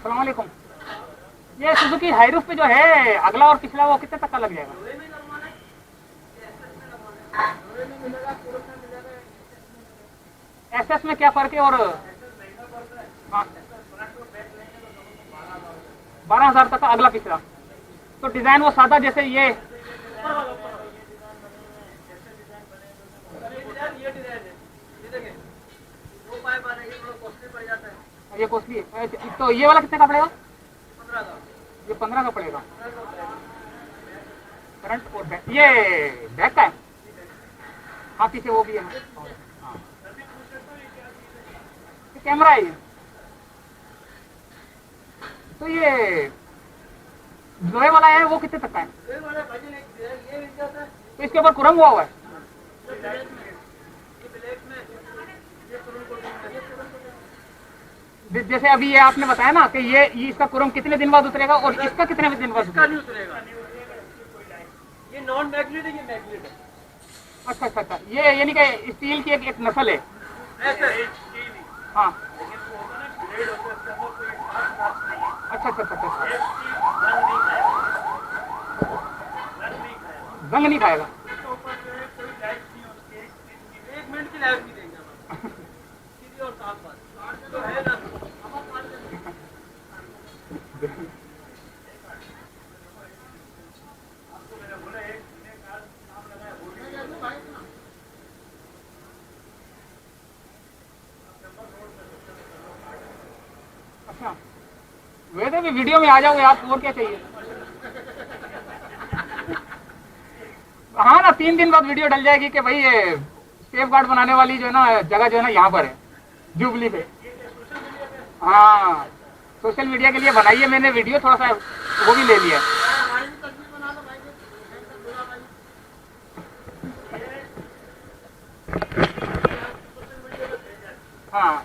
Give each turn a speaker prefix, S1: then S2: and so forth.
S1: अस्सलाम वालेकुम। ये सुजुकी हाईरूफ पे जो है अगला और पिछला वो कितने तक का लग जाएगा? एसएस में क्या फर्क है? और हाँ 12,000 तक का अगला पिछला। तो डिजाइन वो सादा जैसे ये ये कॉस्टली है। तो ये वाला कितने का पड़ेगा? ये 15 का पड़ेगा। फ्रंट और बैक, ये बैक का है। हाँ पीछे वो भी है। हाँ ये कैमरा है ये। तो ये लोहे वाला है वो कितने तक का है? तो इसके ऊपर कुरम हुआ है। जैसे अभी ये आपने बताया ना कि ये इसका कुरम कितने दिन बाद उतरेगा और इसका कितने दिन बाद
S2: उतरेगा? ये नॉन मैग्नेट है, ये मैग्नेट है।
S1: अच्छा अच्छा अच्छा, ये यानी कि स्टील की एक नस्ल है। हाँ अच्छा अच्छा अच्छा, जंग नहीं खाएगा।
S2: 1 मिनट की लाइफ नहीं देंगे हम सीधी और साफ बात तो है ना।
S1: अच्छा वैसे भी वीडियो में आ जाओगे आप, और क्या चाहिए। हाँ ना 3 दिन बाद वीडियो डल जाएगी कि भाई ये सेफ गार्ड बनाने वाली जो है ना जगह जो है ना यहाँ पर है जुबली पे। हाँ सोशल मीडिया के लिए बनाई है मैंने वीडियो, थोड़ा सा वो भी ले लिया। हाँ